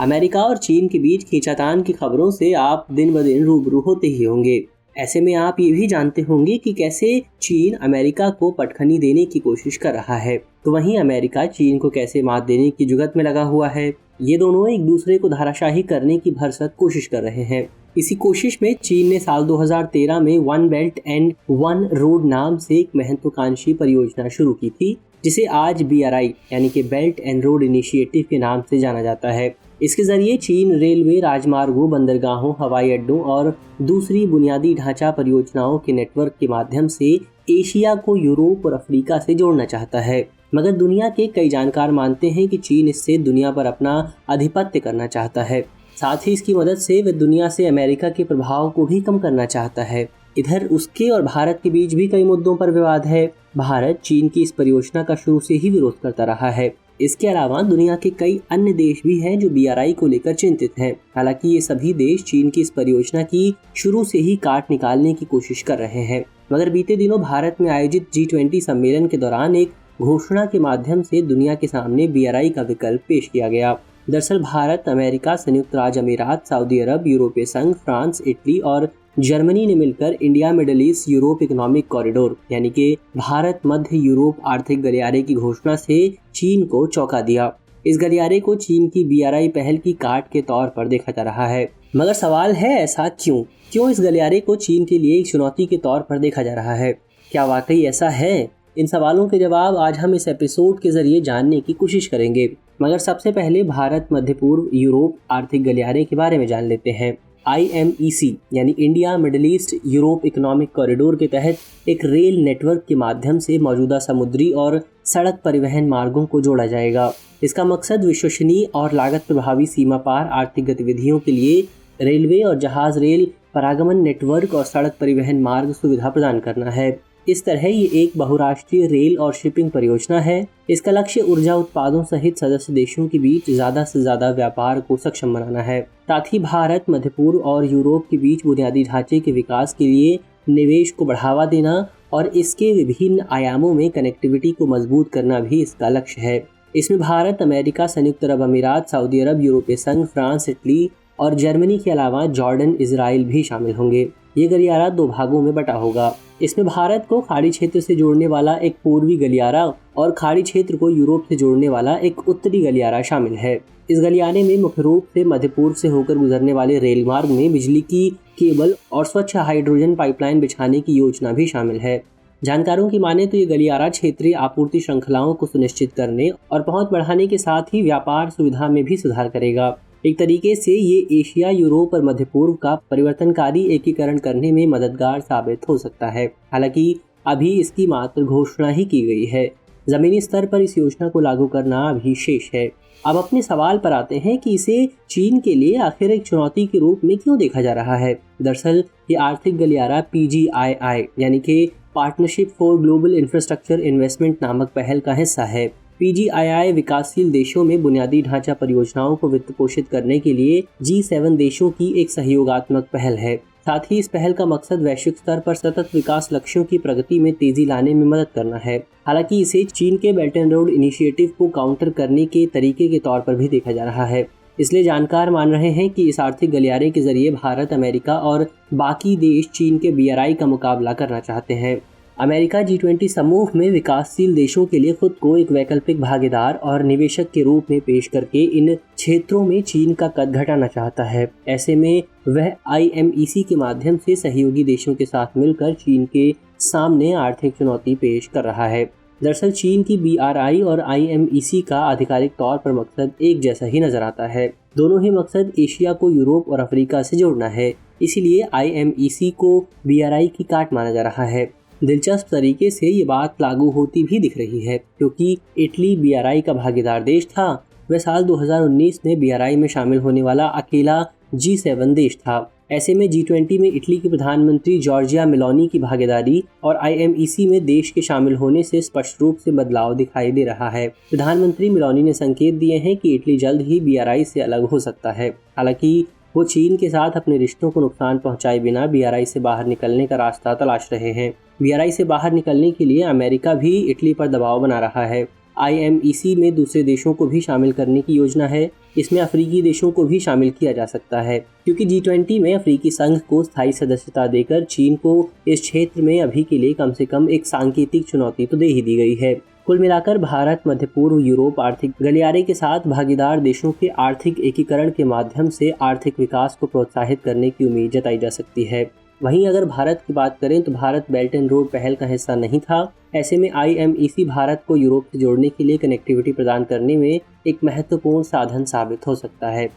America और चीन के बीच खींचातान की खबरों से आप दिन ब दिन रूबरू होते ही होंगे। ऐसे में आप ये भी जानते होंगे कि कैसे चीन अमेरिका को पटखनी देने की कोशिश कर रहा है, तो वहीं अमेरिका चीन को कैसे मात देने की जुगत में लगा हुआ है। ये दोनों एक दूसरे को धाराशाही करने की भरसक कोशिश कर रहे हैं। इसी कोशिश में चीन ने साल 2013 में one belt and one road नाम से एक महत्वाकांक्षी परियोजना शुरू की थी, जिसे आज BRI यानी कि बेल्ट एंड रोड इनिशिएटिव के नाम से जाना जाता है। इसके जरिए चीन रेलवे, राजमार्गों, बंदरगाहों, हवाई अड्डों और दूसरी बुनियादी ढांचा परियोजनाओं के नेटवर्क के माध्यम से एशिया को यूरोप और अफ्रीका से जोड़ना चाहता है। मगर दुनिया के कई जानकार मानते हैं कि चीन इससे दुनिया पर अपना आधिपत्य करना चाहता है। साथ ही इसकी मदद से वह दुनिया से अमेरिका के प्रभाव को भी कम करना चाहता है। इधर उसके और भारत के बीच भी कई मुद्दों पर विवाद है। भारत चीन की इस परियोजना का शुरू से ही विरोध करता रहा है। इसके अलावा दुनिया के कई अन्य देश भी हैं जो BRI को लेकर चिंतित हैं। हालांकि ये सभी देश चीन की इस परियोजना की शुरू से ही काट निकालने की कोशिश कर रहे हैं। मगर बीते दिनों भारत में आयोजित G20 सम्मेलन के दौरान एक घोषणा के माध्यम से दुनिया के सामने BRI का विकल्प पेश किया गया। दरअसल भारत, अमेरिका, संयुक्त राज्य अमीरात, सऊदी अरब, यूरोपीय संघ, फ्रांस, इटली और जर्मनी ने मिलकर India middle east Europe economic corridor यानी कि भारत मध्य यूरोप आर्थिक गलियारे की घोषणा से चीन को चौंका दिया। इस गलियारे को चीन की BRI पहल की काट के तौर पर देखा जा रहा है। मगर सवाल है, ऐसा क्यों इस गलियारे को चीन के लिए एक चुनौती के तौर पर देखा जा रहा है? क्या वाकई ऐसा है? इन सवालों के जवाब आज हम इस एपिसोड के जरिए जानने की कोशिश करेंगे। मगर सबसे पहले भारत मध्य पूर्व यूरोप आर्थिक गलियारे के बारे में जान लेते हैं। IMEC यानी India middle east Europe economic corridor के तहत एक रेल नेटवर्क के माध्यम से मौजूदा समुद्री और सड़क परिवहन मार्गों को जोड़ा जाएगा। इसका मकसद विश्वसनीय और लागत प्रभावी सीमा पार आर्थिक गतिविधियों के लिए रेलवे और जहाज रेल परागमन नेटवर्क और सड़क परिवहन मार्ग सुविधा प्रदान करना है। इस तरह ये एक बहुराष्ट्रीय रेल और शिपिंग परियोजना है। इसका लक्ष्य ऊर्जा उत्पादों सहित सदस्य देशों के बीच ज्यादा से ज्यादा व्यापार को सक्षम बनाना है। साथ ही भारत, मध्य पूर्व और यूरोप के बीच बुनियादी ढांचे के विकास के लिए निवेश को बढ़ावा देना और इसके विभिन्न आयामों में कनेक्टिविटी को मजबूत करना भी इसका लक्ष्य है। इसमें भारत, अमेरिका, संयुक्त अरब अमीरात, सऊदी अरब, यूरोपीय संघ, फ्रांस, इटली और जर्मनी के अलावा जॉर्डन, इजराइल भी शामिल होंगे। ये गलियारा 2 भागों में बटा होगा। इसमें भारत को खाड़ी क्षेत्र से जोड़ने वाला एक पूर्वी गलियारा और खाड़ी क्षेत्र को यूरोप से जोड़ने वाला एक उत्तरी गलियारा शामिल है। इस गलियारे में मुख्य रूप से मध्य पूर्व से होकर गुजरने वाले रेल मार्ग में बिजली की केबल और स्वच्छ हाइड्रोजन पाइपलाइन बिछाने की योजना भी शामिल है। जानकारों की माने तो ये गलियारा क्षेत्रीय आपूर्ति श्रृंखलाओं को सुनिश्चित करने और पहुंच बढ़ाने के साथ ही व्यापार सुविधा में भी सुधार करेगा। एक तरीके से ये एशिया, यूरोप और मध्य पूर्व का परिवर्तनकारी एकीकरण करने में मददगार साबित हो सकता है। हालांकि अभी इसकी मात्र घोषणा ही की गई है। जमीनी स्तर पर इस योजना को लागू करना अभी शेष है। अब अपने सवाल पर आते हैं कि इसे चीन के लिए आखिर एक चुनौती के रूप में क्यों देखा जा रहा है। दरअसल ये आर्थिक गलियारा PGII यानी कि partnership for global infrastructure investment नामक पहल का हिस्सा है। PGII विकासशील देशों में बुनियादी ढांचा परियोजनाओं को वित्त पोषित करने के लिए G7 देशों की एक सहयोगात्मक पहल है। साथ ही इस पहल का मकसद वैश्विक स्तर पर सतत विकास लक्ष्यों की प्रगति में तेजी लाने में मदद करना है। हालांकि इसे चीन के बेल्ट एंड रोड इनिशिएटिव को काउंटर करने के तरीके के तौर पर भी देखा जा रहा है। इसलिए जानकार मान रहे हैं कि इस आर्थिक गलियारे के जरिए भारत, अमेरिका और बाकी देश चीन के BRI का मुकाबला करना चाहते हैं। अमेरिका G20 समूह में विकासशील देशों के लिए खुद को एक वैकल्पिक भागीदार और निवेशक के रूप में पेश करके इन क्षेत्रों में चीन का कद घटाना चाहता है। ऐसे में वह IMEC के माध्यम से सहयोगी देशों के साथ मिलकर चीन के सामने आर्थिक चुनौती पेश कर रहा है। दरअसल चीन की BRI और IMEC का आधिकारिक तौर पर मकसद एक जैसा ही नजर आता है। दोनों ही मकसद एशिया को यूरोप और अफ्रीका से जोड़ना है। इसीलिए IMEC को BRI की काट माना जा रहा है। दिलचस्प तरीके से ये बात लागू होती भी दिख रही है, क्योंकि इटली BRI का भागीदार देश था। वह साल 2019 में BRI में शामिल होने वाला अकेला G7 देश था। ऐसे में G20 में इटली के प्रधानमंत्री जॉर्जिया मेलोनी की भागीदारी और IMEC में देश के शामिल होने से स्पष्ट रूप से बदलाव दिखाई दे रहा है। प्रधानमंत्री मेलोनी ने संकेत दिए हैं कि इटली जल्द ही BRI से अलग हो सकता है। हालांकि वो चीन के साथ अपने रिश्तों को नुकसान पहुंचाए बिना BRI से बाहर निकलने का रास्ता तलाश रहे हैं। BRI से बाहर निकलने के लिए अमेरिका भी इटली पर दबाव बना रहा है। IMEC में दूसरे देशों को भी शामिल करने की योजना है। इसमें अफ्रीकी देशों को भी शामिल किया जा सकता है, क्योंकि G20 में अफ्रीकी संघ को स्थायी सदस्यता देकर चीन को इस क्षेत्र में अभी के लिए कम से कम एक सांकेतिक चुनौती तो दे ही दी गई है। कुल मिलाकर भारत मध्य पूर्व यूरोप आर्थिक गलियारे के साथ भागीदार देशों के आर्थिक एकीकरण के माध्यम से आर्थिक विकास को प्रोत्साहित करने की उम्मीद जताई जा सकती है। वहीं अगर भारत की बात करें तो भारत बेल्ट एंड रोड पहल का हिस्सा नहीं था। ऐसे में IMEC भारत को यूरोप से जोड़ने के लिए कनेक्टिविटी प्रदान करने में एक महत्वपूर्ण साधन साबित हो सकता है।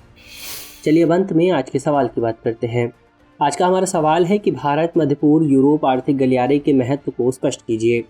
चलिए अब अंत में आज के सवाल की बात करते हैं। आज का हमारा सवाल है कि भारत मध्य पूर्व यूरोप आर्थिक गलियारे के महत्व को स्पष्ट कीजिए।